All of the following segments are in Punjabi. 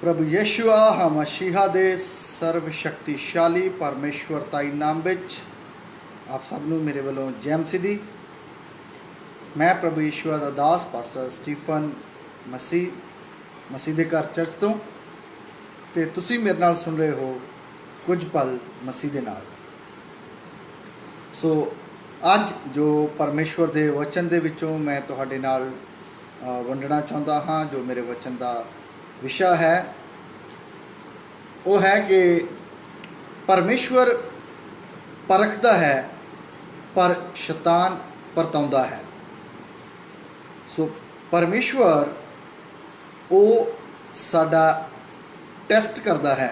प्रभु यशुआ मसीहा दे सर्वशक्तिशाली परमेश्वर ताई नाम विच आप सबनों मेरे वालों जय मसीह दी। मैं प्रभु यशुआ दा दास पास्टर स्टीफन मसीह दे घर चर्च तो ते तुसी मेरे नाल सुन रहे हो कुछ पल मसीह दे नाल। सो अज जो परमेश्वर दे वचन दे विचों मैं तुहाडे नाल वंडना चाहुंदा हाँ। जो मेरे वचन का विषय है वो है कि परमेश्वर परखदा है पर शैतान परताउंदा है। सो परमेश्वर वो साडा टेस्ट करता है,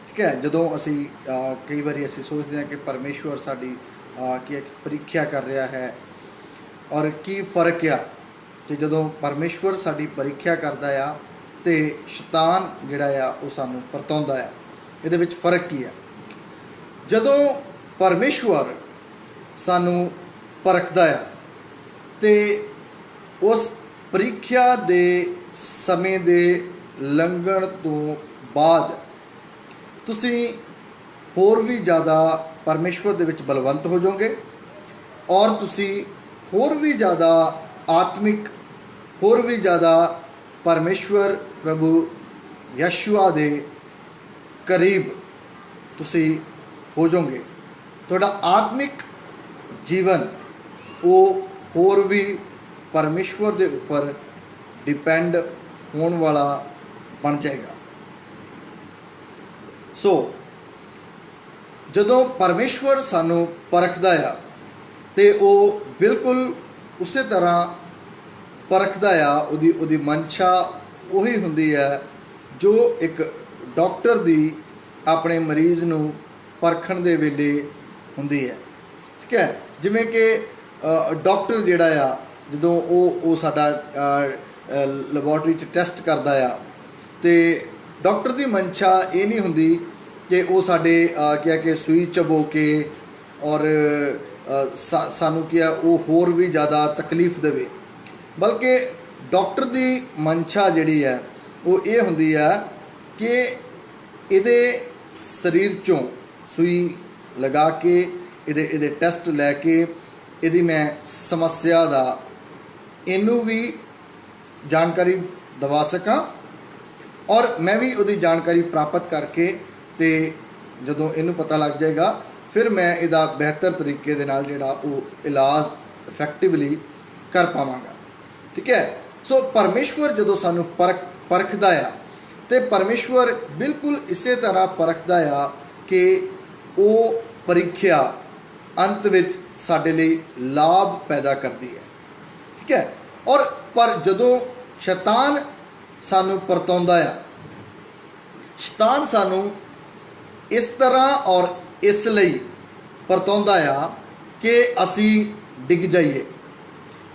ठीक है। जदों असी कई बार असी सोचते हैं कि परमेश्वर साडी की परीक्षा कर रहा है और की फर्क आ कि जदों परमेश्वर साडी परीक्षा करता आ तो शैतान जिहड़ा आ वो सानूं परताउंदा आ। इहदे विच फर्क की है? जदों परमेश्वर सानूं परखदा आ ते उस परीक्षा दे समय दे लंघण तो बाद तुसी होर भी ज़्यादा परमेश्वर दे विच बलवंत हो जाओगे और तुसी होर भी ज़्यादा आत्मिक, होर भी ज़्यादा परमेश्वर प्रभु यशुआ दे करीब तुसी हो जाओगे। थोड़ा आत्मिक जीवन वो होर भी परमेश्वर दे ऊपर डिपेंड होने वाला बन जाएगा। सो जदों परमेश्वर सानू परखदा आ ते वो बिल्कुल उसे तरह परखदा आ। उदी मंशा उही हुंदी है जो एक डॉक्टर दी अपने मरीज़ नू परखण दे वेले हुंदी है, ठीक है। जिवें कि डॉक्टर जिहड़ा आ जदों वो साडा लैबोरेटरी च टेस्ट करदा आ ते डॉक्टर दी मंशा ये नहीं हुंदी कि वो साडे क्या कि सूई चबो के और सानू क्या वो होर भी ज़्यादा तकलीफ देवे, बल्कि डॉक्टर दी मंशा जिहड़ी है वो ये हुंदी है कि इहदे शरीर चों सूई लगा के इहदे टेस्ट लैके इहदी मैं समस्या दा इनू भी जानकारी दवा सकां और मैं भी उहदी जानकारी प्राप्त करके ते जदों इनू पता लग जाएगा फिर मैं इहदा बेहतर तरीके दे नाल जिहड़ा वो इलाज इफेक्टिवली कर पावांगा, ठीक है। सो परमेश्वर जदों सानू परखदा आ ते परमेश्वर बिल्कुल इसे तरह परखदा आ कि वो परीक्षा अंत विच साडे लई लाभ पैदा करती है, ठीक है। और पर जदों शैतान सानू परताउंदा आ, शैतान सानू इस तरह और इसलिए परताउंदा आ कि असी डिग जाइए,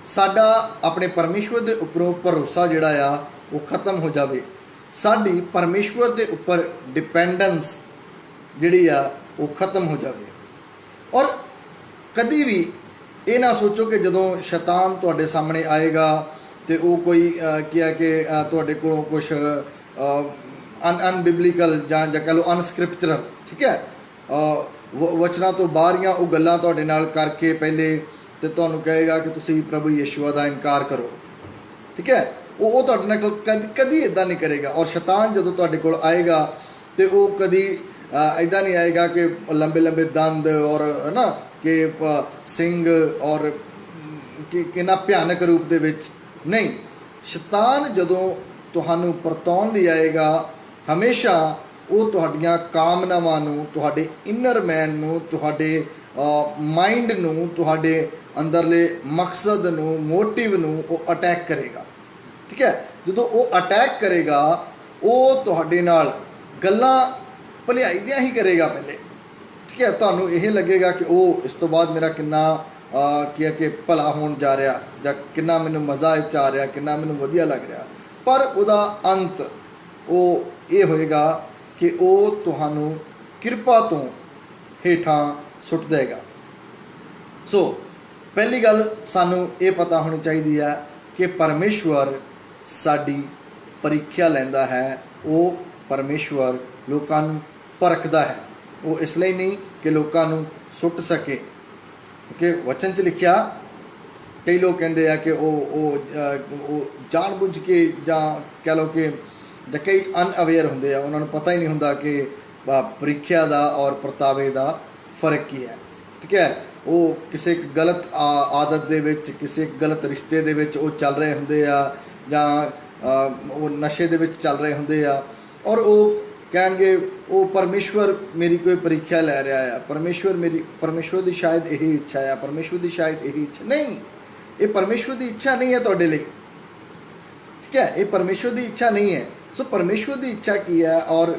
साडा अपने परमेश्वर के उपरों भरोसा जिहड़ा आ वो ख़त्म हो जाए, साडी परमेश्वर के उपर डिपेंडेंस जिहड़ी आ वो ख़त्म हो जाए। और कदी भी ये ना सोचो कि जदों शैतान तुहाडे सामने आएगा तो वो कोई क्या कि तुहाडे कोलों कुछ अनबिबलिकल जां कह लो अनस्क्रिप्चरल, ठीक है, वचना तो बाहरियां वो गल्लां तुहाडे नाल करके पहले तो तुहानूं कहेगा कि तुसी प्रभु यशुआ का इनकार करो, ठीक है। वो तुहाडे नाल कदी इदां नहीं करेगा। और शैतान जदों तुहाडे कोल आएगा तो वो कदी इदां नहीं आएगा कि लंबे लंबे दंद और है ना कि सिंग और कितना भयानक रूप दे विच नहीं। शैतान जदों तुहानूं परताउण लई आएगा हमेशा वो तुहाडीआं कामनावां नूं, तुहाडे इनर मैन नूं, तुहाडे माइंड नूं, तुहाडे अंदरले मकसद नूं, मोटिव नूं वो अटैक करेगा, ठीक है। जदों वो अटैक करेगा वो तुहाडे नाल गल्लां भलाई दियां ही करेगा पहले, ठीक है। तुहानूं यह लगेगा कि वो इस तो बाद मेरा कितना क्या कि भला होण जा रहा जां कितना मैनूं मज़ा इच आ रहा, कितना मैनूं वधिया लग रहा, पर उहदा अंत वो ये होएगा कि वो तुहानूं किरपा तो हेठां सुट देगा। सो पहली गल सानू ये पता होनी चाहिए है कि परमेश्वर साडी ਪ੍ਰੀਖਿਆ ਲੈਂਦਾ ਹੈ, ਉਹ ਪਰਮੇਸ਼ਵਰ ਲੋਕਾਂ ਨੂੰ ਪਰਖਦਾ ਹੈ। ਉਹ ਇਸ ਲਈ ਨਹੀਂ ਕਿ ਲੋਕਾਂ ਨੂੰ ਸੁੱਟ ਸਕੇ, ਕਿ ਵਚਨ 'ਚ ਲਿਖਿਆ ਕਈ ਲੋਕ ਕਹਿੰਦੇ ਆ ਕਿ ਉਹ ਜਾਣ ਬੁੱਝ ਕੇ ਜਾਂ ਕਹਿ ਲਓ ਕਿ ਜਾਂ ਕਈ ਅਨਅਵੇਅਰ ਹੁੰਦੇ ਆ, ਉਹਨਾਂ ਨੂੰ ਪਤਾ ਹੀ ਨਹੀਂ ਹੁੰਦਾ ਕਿ ਪ੍ਰੀਖਿਆ ਦਾ ਔਰ ਪਰਤਾਵੇ ਦਾ ਫਰਕ ਕੀ ਹੈ। ਠੀਕ ਹੈ, ਉਹ ਕਿਸੇ ਇੱਕ ਗਲਤ ਆਦਤ ਦੇ ਵਿੱਚ, ਕਿਸੇ ਇੱਕ ਗਲਤ ਰਿਸ਼ਤੇ ਦੇ ਵਿੱਚ ਉਹ ਚੱਲ ਰਹੇ ਹੁੰਦੇ ਆ, ਜਾਂ ਉਹ ਨਸ਼ੇ ਦੇ ਵਿੱਚ ਚੱਲ ਰਹੇ ਹੁੰਦੇ ਆ, ਔਰ ਉਹ ਕਹਿਣਗੇ ਉਹ ਪਰਮੇਸ਼ਵਰ ਮੇਰੀ ਕੋਈ ਪ੍ਰੀਖਿਆ ਲੈ ਰਿਹਾ ਆ, ਪਰਮੇਸ਼ਵਰ ਦੀ ਸ਼ਾਇਦ ਇਹੀ ਇੱਛਾ ਆ, ਪਰਮੇਸ਼ਵਰ ਦੀ ਸ਼ਾਇਦ ਇਹੀ ਇੱਛਾ। ਨਹੀਂ, ਇਹ ਪਰਮੇਸ਼ਵਰ ਦੀ ਇੱਛਾ ਨਹੀਂ ਹੈ ਤੁਹਾਡੇ ਲਈ। ਠੀਕ ਹੈ, ਇਹ ਪਰਮੇਸ਼ਵਰ ਦੀ ਇੱਛਾ ਨਹੀਂ ਹੈ। ਸੋ ਪਰਮੇਸ਼ਵਰ ਦੀ ਇੱਛਾ ਕੀ ਹੈ ਔਰ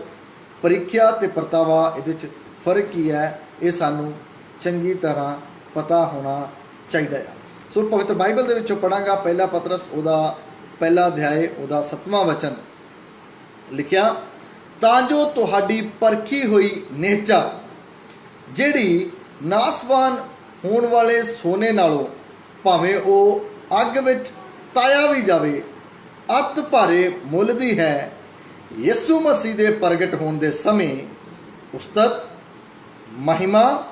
ਪ੍ਰੀਖਿਆ ਅਤੇ ਪਰਤਾਵਾ, ਇਹਦੇ 'ਚ ਫਰਕ ਕੀ ਹੈ, ਇਹ ਸਾਨੂੰ ਚੰਗੀ ਤਰ੍ਹਾਂ ਪਤਾ ਹੋਣਾ ਚਾਹੀਦਾ ਆ। ਸੋ ਪਵਿੱਤਰ ਬਾਈਬਲ ਦੇ ਵਿੱਚੋਂ ਪੜਾਂਗਾ, ਪਹਿਲਾ ਪਤਰਸ ਉਹਦਾ ਪਹਿਲਾ ਅਧਿਆਇ ਉਹਦਾ 7ਵਾਂ ਵਚਨ ਲਿਖਿਆ, ਤਾਂ ਜੋ ਤੁਹਾਡੀ ਪਰਖੀ ਹੋਈ ਨਿਹਚਾ, ਜਿਹੜੀ ਨਾਸਵਾਨ ਹੋਣ ਵਾਲੇ ਸੋਨੇ ਨਾਲੋਂ ਭਾਵੇਂ ਉਹ ਅੱਗ ਵਿੱਚ ਤਾਇਆ ਵੀ ਜਾਵੇ, ਅਤ ਭਾਰੇ ਮੁੱਲ ਦੀ ਹੈ, ਯਿਸੂ ਮਸੀਹ ਦੇ ਪ੍ਰਗਟ ਹੋਣ ਦੇ ਸਮੇਂ ਉਸਤਤ, ਮਹਿਮਾ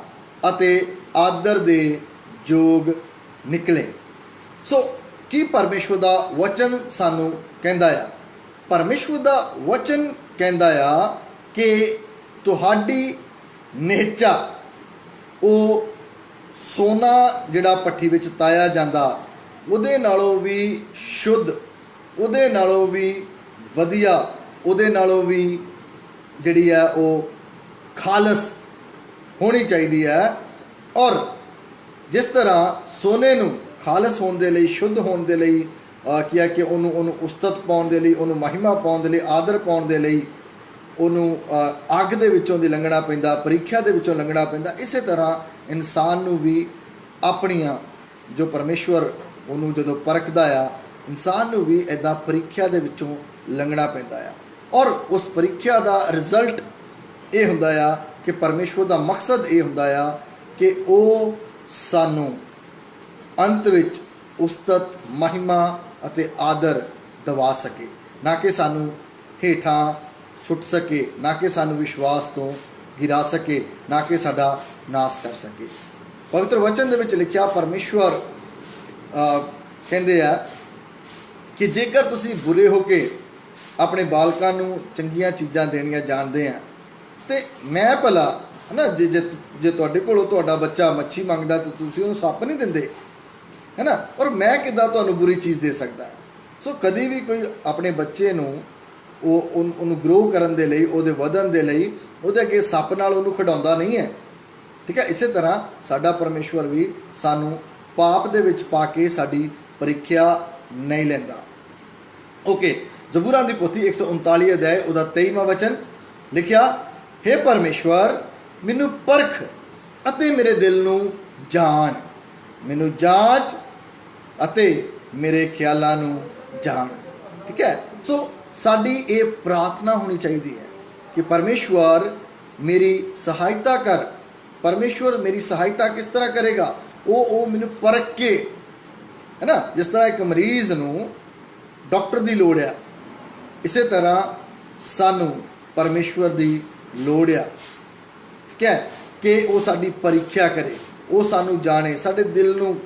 ਅਤੇ ਆਦਰ ਦੇ ਯੋਗ ਨਿਕਲੇ। ਸੋ ਕੀ ਪਰਮੇਸ਼ਵਰ ਦਾ ਵਚਨ ਸਾਨੂੰ ਕਹਿੰਦਾ ਆ? ਪਰਮੇਸ਼ਵਰ ਦਾ ਵਚਨ ਕਹਿੰਦਾ ਆ ਕਿ ਤੁਹਾਡੀ ਨਿਹਚਾ, ਉਹ ਸੋਨਾ ਜਿਹੜਾ ਭੱਠੀ ਵਿੱਚ ਤਾਇਆ ਜਾਂਦਾ, ਉਹਦੇ ਨਾਲੋਂ ਵੀ ਸ਼ੁੱਧ, ਉਹਦੇ ਨਾਲੋਂ ਵੀ ਵਧੀਆ, ਉਹਦੇ ਨਾਲੋਂ ਵੀ ਜਿਹੜੀ ਹੈ ਉਹ ਖਾਲਸ ਹੋਣੀ ਚਾਹੀਦੀ ਹੈ। ਔਰ ਜਿਸ ਤਰ੍ਹਾਂ ਸੋਨੇ ਨੂੰ ਖਾਲਸ ਹੋਣ ਦੇ ਲਈ, ਸ਼ੁੱਧ ਹੋਣ ਦੇ ਲਈ ਕੀ ਹੈ ਕਿ ਉਹਨੂੰ ਉਸਤਤ ਪਾਉਣ ਦੇ ਲਈ, ਉਹਨੂੰ ਮਹਿਮਾ ਪਾਉਣ ਦੇ ਲਈ, ਆਦਰ ਪਾਉਣ ਦੇ ਲਈ ਉਹਨੂੰ ਅੱਗ ਦੇ ਵਿੱਚੋਂ ਦੀ ਲੰਘਣਾ ਪੈਂਦਾ, ਪ੍ਰੀਖਿਆ ਦੇ ਵਿੱਚੋਂ ਲੰਘਣਾ ਪੈਂਦਾ। ਇਸੇ ਤਰ੍ਹਾਂ ਇਨਸਾਨ ਨੂੰ ਵੀ ਆਪਣੀਆਂ ਜੋ ਪਰਮੇਸ਼ਵਰ ਉਹਨੂੰ ਜਦੋਂ ਪਰਖਦਾ ਆ, ਇਨਸਾਨ ਨੂੰ ਵੀ ਇੱਦਾਂ ਪ੍ਰੀਖਿਆ ਦੇ ਵਿੱਚੋਂ ਲੰਘਣਾ ਪੈਂਦਾ ਆ। ਔਰ ਉਸ ਪ੍ਰੀਖਿਆ ਦਾ ਰਿਜ਼ਲਟ ਇਹ ਹੁੰਦਾ ਆ ਕਿ ਪਰਮੇਸ਼ਵਰ ਦਾ ਮਕਸਦ ਇਹ ਹੁੰਦਾ ਆ ਕਿ ਉਹ ਸਾਨੂੰ ਅੰਤ ਵਿੱਚ ਉਸਤਤ, ਮਹਿਮਾ ਅਤੇ ਆਦਰ ਦਿਵਾ ਸਕੇ, ਨਾ ਕਿ ਸਾਨੂੰ ਹੇਠਾਂ ਸੁੱਟ ਸਕੇ, ਨਾ ਕਿ ਸਾਨੂੰ ਵਿਸ਼ਵਾਸ ਤੋਂ ਗਿਰਾ ਸਕੇ, ਨਾ ਕਿ ਸਾਡਾ ਨਾਸ ਕਰ ਸਕੇ। ਪਵਿੱਤਰ ਵਚਨ ਦੇ ਵਿੱਚ ਲਿਖਿਆ, ਪਰਮੇਸ਼ਵਰ ਕਹਿੰਦੇ ਆ ਕਿ ਜੇਕਰ ਤੁਸੀਂ ਬੁਰੇ ਹੋ ਕੇ ਆਪਣੇ ਬਾਲਕਾਂ ਨੂੰ ਚੰਗੀਆਂ ਚੀਜ਼ਾਂ ਦੇਣੀਆਂ ਜਾਣਦੇ ਆ, ਤੇ ਮੈਂ ਭਲਾ ਹੈ ਨਾ, ਜੇ ਤੁਹਾਡੇ ਕੋਲੋਂ ਤੁਹਾਡਾ ਬੱਚਾ ਮੱਛੀ ਮੰਗਦਾ ਤਾਂ ਤੁਸੀਂ ਉਹਨੂੰ ਸੱਪ ਨਹੀਂ ਦਿੰਦੇ, ਹੈ ਨਾ, ਔਰ ਮੈਂ ਕਿੱਦਾਂ ਤੁਹਾਨੂੰ ਬੁਰੀ ਚੀਜ਼ ਦੇ ਸਕਦਾ। ਸੋ ਕਦੀ ਵੀ ਕੋਈ ਆਪਣੇ ਬੱਚੇ ਨੂੰ ਉਹਨੂੰ ਗਰੋ ਕਰਨ ਦੇ ਲਈ, ਉਹਦੇ ਵਧਣ ਦੇ ਲਈ ਉਹਦੇ ਅੱਗੇ ਸੱਪ ਨਾਲ ਉਹਨੂੰ ਖਿਡਾਉਂਦਾ ਨਹੀਂ ਹੈ। ਠੀਕ ਹੈ, ਇਸੇ ਤਰ੍ਹਾਂ ਸਾਡਾ ਪਰਮੇਸ਼ਵਰ ਵੀ ਸਾਨੂੰ ਪਾਪ ਦੇ ਵਿੱਚ ਪਾ ਕੇ ਸਾਡੀ ਪ੍ਰੀਖਿਆ ਨਹੀਂ ਲੈਂਦਾ। ਓਕੇ, ਜ਼ਬੂਰਾਂ ਦੀ ਪੋਥੀ 139 ਅਧਿਆਇ ਉਹਦਾ 23ਵਾਂ ਵਚਨ ਲਿਖਿਆ, ਹੇ ਪਰਮੇਸ਼ਵਰ, ਮੈਨੂੰ ਪਰਖ ਅਤੇ ਮੇਰੇ ਦਿਲ ਨੂੰ ਜਾਣ, ਮੈਨੂੰ ਜਾਂਚ ਅਤੇ ਮੇਰੇ ਖਿਆਲਾਂ ਨੂੰ ਜਾਣ। ਠੀਕ ਹੈ, ਸੋ ਸਾਡੀ ਇਹ ਪ੍ਰਾਰਥਨਾ ਹੋਣੀ ਚਾਹੀਦੀ ਹੈ ਕਿ ਪਰਮੇਸ਼ਵਰ ਮੇਰੀ ਸਹਾਇਤਾ ਕਰ। ਪਰਮੇਸ਼ਵਰ ਮੇਰੀ ਸਹਾਇਤਾ ਕਿਸ ਤਰ੍ਹਾਂ ਕਰੇਗਾ? ਉਹ ਮੈਨੂੰ ਪਰਖ ਕੇ, ਹੈ ਨਾ, ਜਿਸ ਤਰ੍ਹਾਂ ਇੱਕ ਮਰੀਜ਼ ਨੂੰ ਡਾਕਟਰ ਦੀ ਲੋੜ ਆ, ਇਸੇ ਤਰ੍ਹਾਂ ਸਾਨੂੰ ਪਰਮੇਸ਼ਵਰ ਦੀ ਲੋੜ ਆ। ਠੀਕ ਹੈ, ਕਿ ਉਹ ਸਾਡੀ ਪ੍ਰੀਖਿਆ ਕਰੇ, ਉਹ ਸਾਨੂੰ ਜਾਣੇ, ਸਾਡੇ ਦਿਲ ਨੂੰ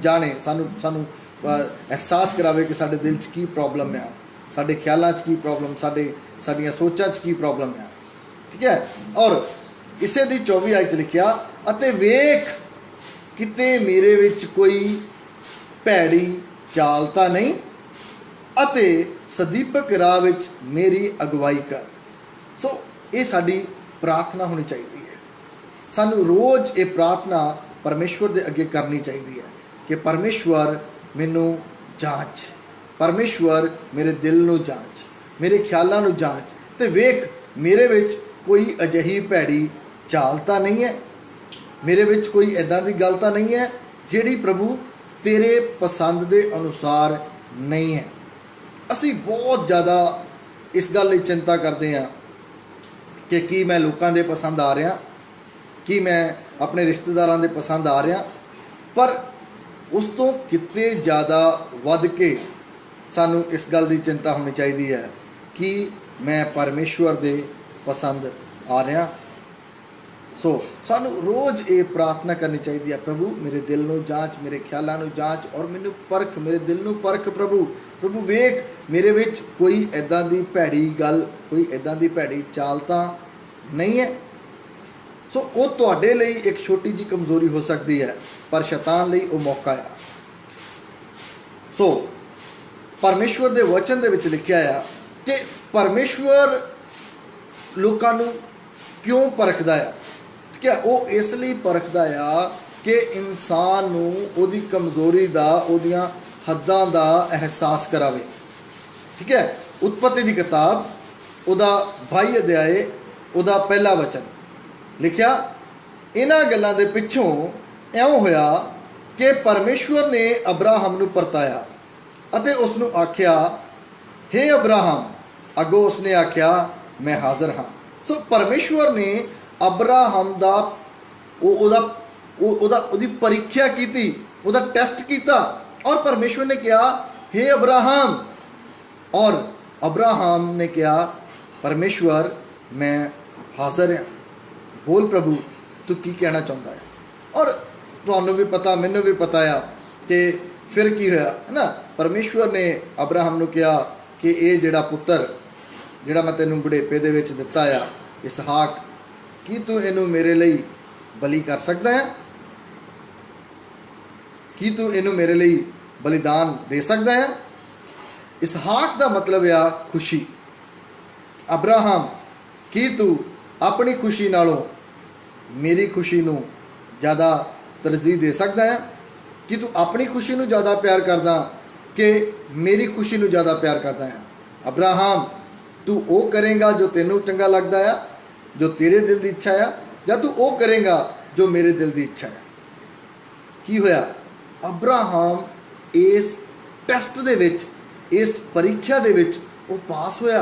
ਜਾਣੇ, ਸਾਨੂੰ ਅਹਿਸਾਸ ਕਰਾਵੇ ਕਿ ਸਾਡੇ ਦਿਲ 'ਚ ਕੀ ਪ੍ਰੋਬਲਮ ਆ, ਸਾਡੇ ਖਿਆਲਾਂ 'ਚ ਕੀ ਪ੍ਰੋਬਲਮ, ਸਾਡੀਆਂ ਸੋਚਾਂ 'ਚ ਕੀ ਪ੍ਰੋਬਲਮ ਆ। ਠੀਕ ਹੈ, ਔਰ ਇਸੇ ਦੀ 24 ਆਇਤ 'ਚ ਲਿਖਿਆ, ਅਤੇ ਵੇਖ ਕਿਤੇ ਮੇਰੇ ਵਿੱਚ ਕੋਈ ਭੈੜੀ ਚਾਲ ਤਾਂ ਨਹੀਂ, ਅਤੇ ਸਦੀਪਕ ਰਾਹ ਵਿੱਚ ਮੇਰੀ ਅਗਵਾਈ ਕਰ। ਸੋ ਇਹ ਸਾਡੀ ਪ੍ਰਾਰਥਨਾ ਹੋਣੀ ਚਾਹੀਦੀ ਹੈ। ਸਾਨੂੰ ਰੋਜ਼ ਇਹ ਪ੍ਰਾਰਥਨਾ ਪਰਮੇਸ਼ਵਰ ਦੇ ਅੱਗੇ ਕਰਨੀ ਚਾਹੀਦੀ ਹੈ ਕਿ ਪਰਮੇਸ਼ਵਰ ਮੈਨੂੰ ਜਾਂਚ, ਪਰਮੇਸ਼ਵਰ ਮੇਰੇ ਦਿਲ ਨੂੰ ਜਾਂਚ, ਮੇਰੇ ਖਿਆਲਾਂ ਨੂੰ ਜਾਂਚ, ਤੇ ਵੇਖ ਮੇਰੇ ਵਿੱਚ ਕੋਈ ਅਜਿਹੀ ਭੈੜੀ ਚਾਲ ਤਾਂ ਨਹੀਂ ਹੈ, ਮੇਰੇ ਵਿੱਚ ਕੋਈ ਇੱਦਾਂ ਦੀ ਗੱਲ ਤਾਂ ਨਹੀਂ ਹੈ ਜਿਹੜੀ ਪ੍ਰਭੂ ਤੇਰੇ ਪਸੰਦ ਦੇ ਅਨੁਸਾਰ ਨਹੀਂ ਹੈ। ਅਸੀਂ ਬਹੁਤ ਜ਼ਿਆਦਾ ਇਸ ਗੱਲ ਲਈ ਚਿੰਤਾ ਕਰਦੇ ਹਾਂ ਕਿ ਕੀ ਮੈਂ ਲੋਕਾਂ ਦੇ ਪਸੰਦ ਆ ਰਿਹਾ, ਕੀ ਮੈਂ ਆਪਣੇ ਰਿਸ਼ਤੇਦਾਰਾਂ ਦੇ ਪਸੰਦ ਆ ਰਿਹਾ, ਪਰ ਉਸ ਤੋਂ ਕਿਤੇ ਜ਼ਿਆਦਾ ਵੱਧ ਕੇ सानू इस गल की चिंता होनी चाहिए है कि मैं परमेश्वर दे पसंद आ रहा। सो सानू रोज़ ये प्रार्थना करनी चाहिए है, प्रभु मेरे दिल नू जांच, मेरे ख्यालों नू जांच और मैनू परख, मेरे दिल नू परख प्रभु। प्रभु वेख मेरे विच कोई इदां दी भैड़ी गल, कोई इदां दी भैड़ी चाल तां नहीं है। सो वो तुहाडे लई एक छोटी जी कमज़ोरी हो सकती है, पर शैतान लई वो मौका है। सो परमेश्वर दे वचन दे विच लिखिया है कि परमेश्वर लोकां नू क्यों परखदा है। ठीक है, वो इसलिए परखदा है कि इंसान नू ओदी कमज़ोरी दा, ओदियां हद्दां दा एहसास करावे। ठीक है, उत्पत्ति की किताब उदा 22 अध्याय उदा पहला वचन लिखिया, इन्हां गल्लां दे पिछों इउं होया कि परमेश्वर ने अब्राहम नू परताया अते उसनू आख्या, हे अब्राहम। अगों उसने आख्या, मैं हाज़र हाँ। सो परमेश्वर ने अब्राहम दा ओदी परीक्षा की, ओदा टेस्ट किया और परमेश्वर ने कहा, हे अब्राहम। और अब्राहम ने कहा, परमेश्वर मैं हाज़र हाँ, बोल प्रभु तू की कहना चाहता है। और तुहानू भी पता, मैनू भी पता है कि फिर की होया है ना। परमेश्वर ने अब्राहम नू कहा कि ये जिहड़ा पुत्र जिहड़ा मैं तैनूं बुढ़ेपे दे विच दिता आ, इसहाक, की तू इनू मेरे लिए बलि कर सकता है, की तू इनू मेरे लिए बलिदान दे सकता है। इसहाक का मतलब आ खुशी। अब्राहम, की तू अपनी खुशी नालों मेरी खुशी नू ज़्यादा तरजीह दे सकता है, कि तू अपनी खुशी नू ज़्यादा प्यार करदा कि मेरी खुशी नू ज़्यादा प्यार करता है। अब्राहम, तू वो करेगा जो तेनू चंगा लगता है, जो तेरे दिल की इच्छा है, या तू वो करेगा जो मेरे दिल की इच्छा है। की होया, अब्राहम इस टेस्ट दे विच, इस परीक्षा दे विच वो पास होया।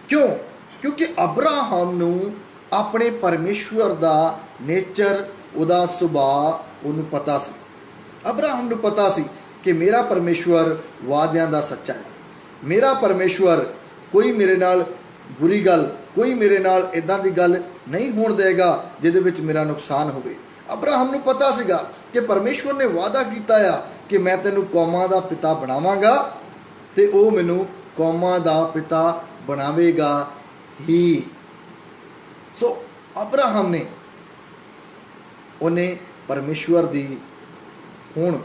क्यों? क्योंकि अब्राहम नू अपने परमेश्वर दा नेचर, उदा सुभाव उन्हें पता सी। अब्राहम नू पता सी कि मेरा परमेश्वर वादियां दा सच्चा है, मेरा परमेश्वर कोई मेरे नाल बुरी गल, कोई मेरे नाल इदां दी गल नहीं होण देगा जिहदे विच मेरा नुकसान होवे। अब्राहम नू पता सीगा कि परमेश्वर ने वादा कीता है कि मैं तैनू कौमां दा पिता बनावांगा ते ओ मैनू कौमां दा पिता बनावेगा ही। सो अब्राहम ने उन्हें परमेश्वर दी हुण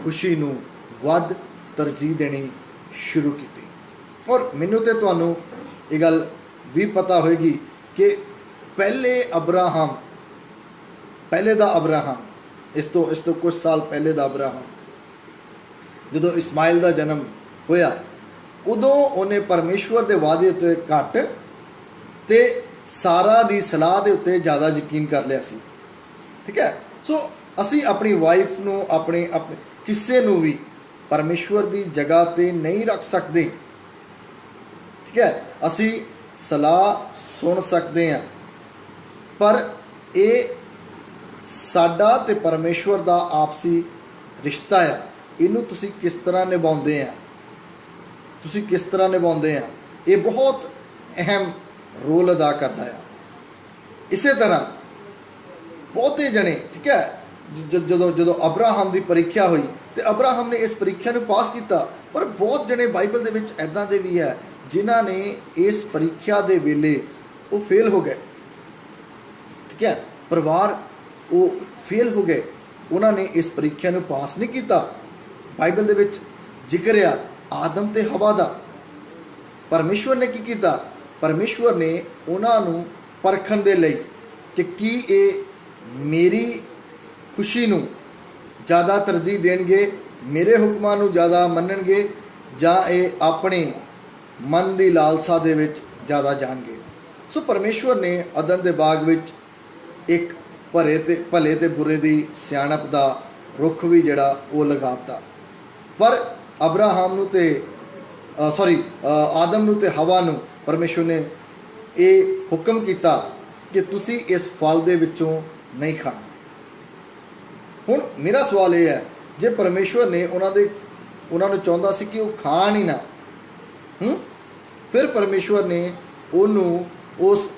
खुशी नू वध तरजीह देनी शुरू की। और मैनू तो तुहानू ये गल भी पता होएगी कि पहले अब्राहम, पहले दा अब्राहम, इस तो कुछ साल पहले दा अब्राहम, जदों इस्माइल दा जन्म होया, उदों उन्हें परमेश्वर दे वादे उत्ते घट ते सारा दी सलाह दे उत्ते ज़्यादा यकीन कर लिया सी। ठीक है, सो असी अपनी वाइफ नू, अपने अपने किसे नू भी परमेश्वर दी जगह ते नहीं रख सकते। ठीक है, असी सलाह सुन सकते हैं, पर ये साडा ते परमेश्वर दा आपसी रिश्ता है, इनू तुसी किस तरह निभाउंदे हैं, तुसी किस तरह निभाउंदे हैं, ये बहुत अहम रोल अदा करता है। इसे तरह बहुते जने, ठीक है, जो अब्राहम की परीक्षा हुई तो अब्राहम ने इस परीक्षा को पास किया, पर बहुत जने बाइबल दे विच ऐदां दे भी है जिन्हां ने इस परीक्षा दे वेले वो फेल हो गए। ठीक है, परिवार वो फेल हो गए, उन्होंने इस परीक्षा को पास नहीं किया। बाइबल दे विच जिक्र आ आदम ते हवा दा। परमेश्वर ने की किया? परमेश्वर ने उन्होंने परखण दे लई कि की ये मेरी खुशी नू ज़्यादा तरजीह देणगे, मेरे हुक्मां नू ज़्यादा मनणगे, जां ये अपने मन की लालसा दे विच ज़्यादा जाणगे। सो परमेश्वर ने अदन दे बाग विच एक भले ते बुरे दी सियाणप दा रुख भी जिहड़ा वो लगाता, पर अब्राहम नू ते आदम नू ते हवा नू परमेश्वर ने ये हुक्म किया कि तुसी इस फल दे विचों नहीं खाना। हुण मेरा सवाल ये है, जे परमेश्वर ने उन्होंने ਉਹਨਾਂ ਨੂੰ ਚਾਹੁੰਦਾ ਸੀ ਕਿ ਉਹ ਖਾਣ ਹੀ ਨਾ। ਫਿਰ ਪਰਮੇਸ਼ਵਰ ਨੇ ਉਹਨੂੰ ਉਸ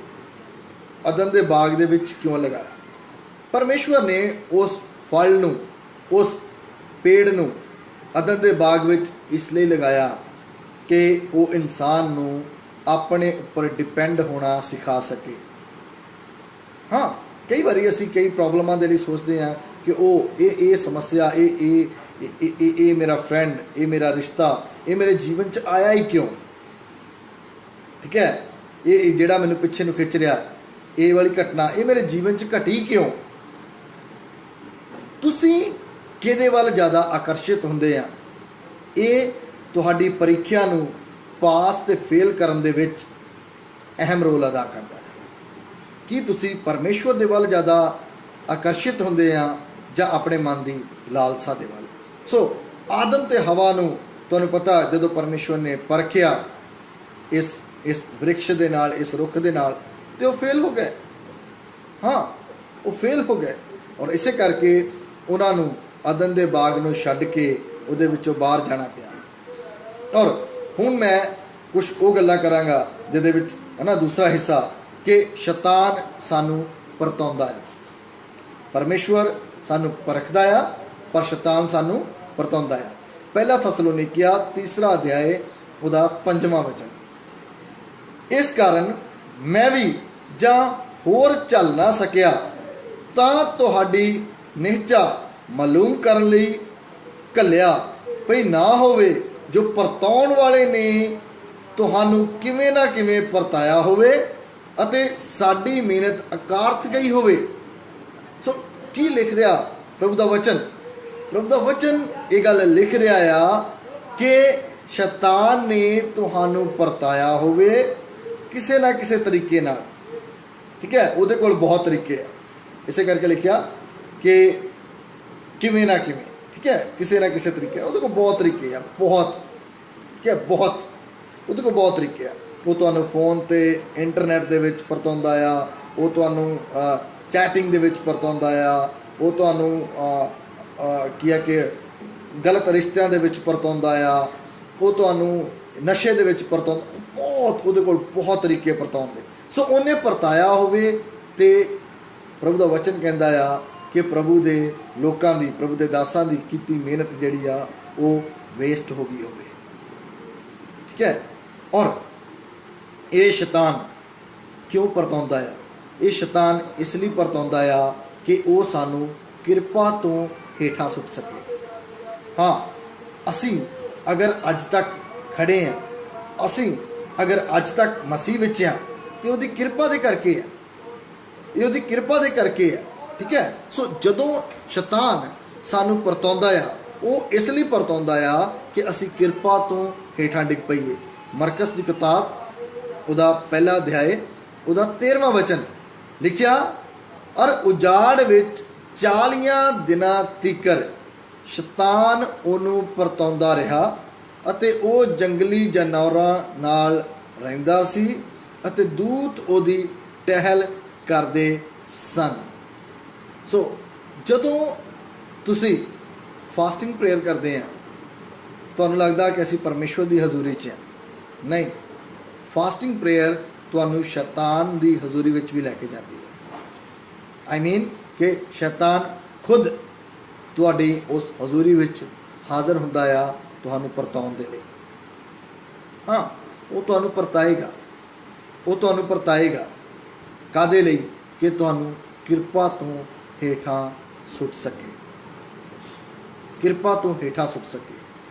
ਅਦਨ ਦੇ ਬਾਗ ਦੇ ਵਿੱਚ ਕਿਉਂ ਲਗਾਇਆ? ਪਰਮੇਸ਼ਵਰ ਨੇ ਉਸ ਫਲ ਨੂੰ, ਉਸ ਪੇੜ ਨੂੰ ਅਦਨ ਦੇ ਬਾਗ ਵਿੱਚ ਇਸ ਲਈ ਲਗਾਇਆ ਕਿ ਉਹ ਇਨਸਾਨ ਨੂੰ ਆਪਣੇ ਉੱਪਰ ਡਿਪੈਂਡ ਹੋਣਾ ਸਿਖਾ ਸਕੇ। ਹਾਂ, ਕਈ ਵਾਰੀ ਅਸੀਂ ਕਈ ਪ੍ਰੋਬਲਮਾਂ ਦੇ ਲਈ ਸੋਚਦੇ ਹਾਂ ਕਿ ਉਹ ਇਹ ਸਮੱਸਿਆ, ਇਹ ਮੇਰਾ ਫਰੈਂਡ, ਇਹ ਮੇਰਾ ਰਿਸ਼ਤਾ, ਇਹ ਮੇਰੇ ਜੀਵਨ 'ਚ ਆਇਆ ਹੀ ਕਿਉਂ? ਠੀਕ ਹੈ, ਇਹ ਜਿਹੜਾ ਮੈਨੂੰ ਪਿੱਛੇ ਨੂੰ ਖਿੱਚ ਰਿਹਾ, ਇਹ ਵਾਲੀ ਘਟਨਾ ਇਹ ਮੇਰੇ ਜੀਵਨ 'ਚ ਘਟੀ ਕਿਉਂ? ਤੁਸੀਂ ਕਿਹਦੇ ਵੱਲ ਜ਼ਿਆਦਾ ਆਕਰਸ਼ਿਤ ਹੁੰਦੇ ਆ? ਇਹ ਤੁਹਾਡੀ ਪ੍ਰੀਖਿਆ ਨੂੰ ਪਾਸ ਤੇ ਫੇਲ ਕਰਨ ਦੇ ਵਿੱਚ ਅਹਿਮ ਰੋਲ ਅਦਾ ਕਰਦਾ ਹੈ। ਕੀ ਤੁਸੀਂ ਪਰਮੇਸ਼ਵਰ ਦੇ ਵੱਲ ਜ਼ਿਆਦਾ ਆਕਰਸ਼ਿਤ ਹੁੰਦੇ ਆ ਜਾਂ ਆਪਣੇ ਮਨ ਦੀ ਲਾਲਸਾ ਦੇ ਵੱਲ? ਸੋ ਆਦਮ ਤੇ ਹਵਾ ਨੂੰ ਤੁਹਾਨੂੰ ਪਤਾ, ਜਦੋਂ ਪਰਮੇਸ਼ਵਰ ਨੇ ਪਰਖਿਆ ਇਸ ਵ੍ਰਿਕਸ਼ ਦੇ ਨਾਲ, ਇਸ ਰੁੱਖ ਦੇ ਨਾਲ, ਤੇ ਉਹ ਫੇਲ ਹੋ ਗਏ। ਹਾਂ, ਉਹ ਫੇਲ ਹੋ ਗਏ ਔਰ ਇਸੇ ਕਰਕੇ ਉਹਨਾਂ ਨੂੰ ਅਦਨ ਦੇ ਬਾਗ ਨੂੰ ਛੱਡ ਕੇ ਉਹਦੇ ਵਿੱਚੋਂ ਬਾਹਰ ਜਾਣਾ ਪਿਆ। ਔਰ ਹੁਣ ਮੈਂ ਕੁਝ ਉਹ ਗੱਲਾਂ ਕਰਾਂਗਾ ਜਿਹਦੇ ਵਿੱਚ ਹੈ ਨਾ ਦੂਸਰਾ ਹਿੱਸਾ, ਕਿ ਸ਼ੈਤਾਨ ਸਾਨੂੰ ਪਰਤਾਉਂਦਾ ਹੈ। ਪਰਮੇਸ਼ਵਰ ਸਾਨੂੰ ਪਰਖਦਾ ਆ, ਪਰ ਸ਼ੈਤਾਨ ਸਾਨੂੰ ਪਰਤਾਉਂਦਾ ਆ। ਪਹਿਲਾ ਥੈਸਲੋਨੀਕੀਆ 3 ਅਧਿਆਏ ਉਹਦਾ 5ਵਾਂ ਵਚਨ, ਇਸ ਕਾਰਨ ਮੈਂ ਵੀ ਜਾਂ ਹੋਰ ਚੱਲ ਨਾ ਸਕਿਆ ਤਾਂ ਤੁਹਾਡੀ ਨਿਹਚਾ ਮਾਲੂਮ ਕਰਨ ਲਈ ਘੱਲਿਆ, ਭਈ ਨਾ ਹੋਵੇ ਜੋ ਪਰਤਾਉਣ ਵਾਲੇ ਨੇ ਤੁਹਾਨੂੰ ਕਿਵੇਂ ਨਾ ਕਿਵੇਂ ਪਰਤਾਇਆ ਹੋਵੇ ਅਤੇ ਸਾਡੀ ਮਿਹਨਤ ਅਕਾਰਥ ਗਈ ਹੋਵੇ। ਸੋ ਕੀ ਲਿਖ ਰਿਹਾ ਪ੍ਰਭੂ ਦਾ ਵਚਨ? ਪ੍ਰਭੂ ਦਾ ਵਚਨ ਇਹ ਗੱਲ ਲਿਖ ਰਿਹਾ ਆ ਕਿ ਸ਼ੈਤਾਨ ਨੇ ਤੁਹਾਨੂੰ ਪਰਤਾਇਆ ਹੋਵੇ ਕਿਸੇ ਨਾ ਕਿਸੇ ਤਰੀਕੇ ਨਾਲ। ਠੀਕ ਹੈ, ਉਹਦੇ ਕੋਲ ਬਹੁਤ ਤਰੀਕੇ ਆ, ਇਸੇ ਕਰਕੇ ਲਿਖਿਆ ਕਿ ਕਿਵੇਂ ਨਾ ਕਿਵੇਂ। ਠੀਕ ਹੈ, ਕਿਸੇ ਨਾ ਕਿਸੇ ਤਰੀਕੇ, ਉਹਦੇ ਕੋਲ ਬਹੁਤ ਤਰੀਕੇ ਆ, ਬਹੁਤ। ਠੀਕ ਹੈ, ਬਹੁਤ, ਉਹਦੇ ਕੋਲ ਬਹੁਤ ਤਰੀਕੇ ਆ। ਉਹ ਤੁਹਾਨੂੰ ਫੋਨ ਤੇ ਇੰਟਰਨੈਟ ਦੇ ਵਿੱਚ ਪਰਤਾਉਂਦਾ ਆ, ਉਹ ਤੁਹਾਨੂੰ ਚੈਟਿੰਗ ਦੇ ਵਿੱਚ ਪਰਤਾਉਂਦਾ ਆ, ਉਹ ਤੁਹਾਨੂੰ ਕੀ ਆ ਕਿ ਗਲਤ ਰਿਸ਼ਤਿਆਂ ਦੇ ਵਿੱਚ ਪਰਤਾਉਂਦਾ ਆ, ਉਹ ਤੁਹਾਨੂੰ ਨਸ਼ੇ ਦੇ ਵਿੱਚ ਪਰਤਾਉਂਦਾ। ਬਹੁਤ, ਉਹਦੇ ਕੋਲ ਬਹੁਤ ਤਰੀਕੇ ਪਰਤਾਉਣ ਦੇ। ਸੋ ਉਹਨੇ ਪਰਤਾਇਆ ਹੋਵੇ ਤੇ ਪ੍ਰਭੂ ਦਾ ਵਚਨ ਕਹਿੰਦਾ ਆ ਕਿ ਪ੍ਰਭੂ ਦੇ ਲੋਕਾਂ ਦੀ, ਪ੍ਰਭੂ ਦੇ ਦਾਸਾਂ ਦੀ ਕੀਤੀ ਮਿਹਨਤ ਜਿਹੜੀ ਆ ਉਹ ਵੇਸਟ ਹੋ ਗਈ ਹੋਵੇ। ਠੀਕ ਹੈ, ਔਰ ਇਹ ਸ਼ੈਤਾਨ ਕਿਉਂ ਪਰਤਾਉਂਦਾ ਆ? ਇਹ ਸ਼ੈਤਾਨ ਇਸ ਲਈ ਪਰਤਾਉਂਦਾ ਆ ਕਿ ਉਹ ਸਾਨੂੰ ਕਿਰਪਾ ਤੋਂ ਹੇਠਾਂ ਸੁੱਟ ਸਕੇ। ਹਾਂ, ਅਸੀਂ ਅਗਰ ਅੱਜ ਤੱਕ ਖੜੇ ਹਾਂ, ਅਸੀਂ ਅਗਰ ਅੱਜ ਤੱਕ ਮਸੀਹ ਵਿੱਚ ਹਾਂ, ਤੇ ਉਹਦੀ ਕਿਰਪਾ ਦੇ ਕਰਕੇ ਹੈ, ਇਹ ਉਹਦੀ ਕਿਰਪਾ ਦੇ ਕਰਕੇ ਹੈ। ਠੀਕ ਹੈ, ਸੋ ਜਦੋਂ ਸ਼ੈਤਾਨ ਸਾਨੂੰ ਪਰਤਾਉਂਦਾ ਆ, ਉਹ ਇਸ ਲਈ ਪਰਤਾਉਂਦਾ ਆ ਕਿ ਅਸੀਂ ਕਿਰਪਾ ਤੋਂ ਹੇਠਾਂ ਡਿੱਗ ਪਈਏ। ਮਰਕਸ ਦੀ ਕਿਤਾਬ ਉਹਦਾ 1 ਅਧਿਆਏ ਉਹਦਾ 13ਵਾਂ ਵਚਨ ਲਿਖਿਆ, ਔਰ ਉਜਾੜ ਵਿੱਚ 40 ਦਿਨਾਂ ਤੀਕਰ ਸ਼ੈਤਾਨ ਉਹਨੂੰ ਪਰਤਾਉਂਦਾ ਰਿਹਾ ਅਤੇ ਉਹ ਜੰਗਲੀ ਜਾਨਵਰਾਂ ਨਾਲ ਰਹਿੰਦਾ ਸੀ ਅਤੇ ਦੂਤ ਉਹਦੀ ਟਹਿਲ ਕਰਦੇ ਸਨ। ਸੋ ਜਦੋਂ ਤੁਸੀਂ ਫਾਸਟਿੰਗ ਪ੍ਰੇਅਰ ਕਰਦੇ ਆ, ਤੁਹਾਨੂੰ ਲੱਗਦਾ ਕਿ ਅਸੀਂ ਪਰਮੇਸ਼ਵਰ ਦੀ ਹਜ਼ੂਰੀ 'ਚ ਹਾਂ। ਨਹੀਂ, ਫਾਸਟਿੰਗ ਪ੍ਰੇਅਰ ਤੁਹਾਨੂੰ ਸ਼ੈਤਾਨ ਦੀ ਹਜ਼ੂਰੀ ਵਿੱਚ ਵੀ ਲੈ ਕੇ ਜਾਂਦੀ ਹੈ। ਆਈ ਮੀਨ ਕਿ ਸ਼ੈਤਾਨ ਖੁਦ ਤੁਹਾਡੀ ਉਸ ਹਜ਼ੂਰੀ ਵਿੱਚ ਹਾਜ਼ਰ ਹੁੰਦਾ ਆ ਤੁਹਾਨੂੰ ਪਰਤਾਉਣ ਦੇ ਲਈ। ਹਾਂ, ਉਹ ਤੁਹਾਨੂੰ ਪਰਤਾਏਗਾ, ਉਹ ਤੁਹਾਨੂੰ ਪਰਤਾਏਗਾ। ਕਾਹਦੇ ਲਈ? ਕਿ ਤੁਹਾਨੂੰ ਕਿਰਪਾ ਤੋਂ ਹੇਠਾਂ ਸੁੱਟ ਸਕੇ, ਕਿਰਪਾ ਤੋਂ ਹੇਠਾਂ ਸੁੱਟ ਸਕੇ।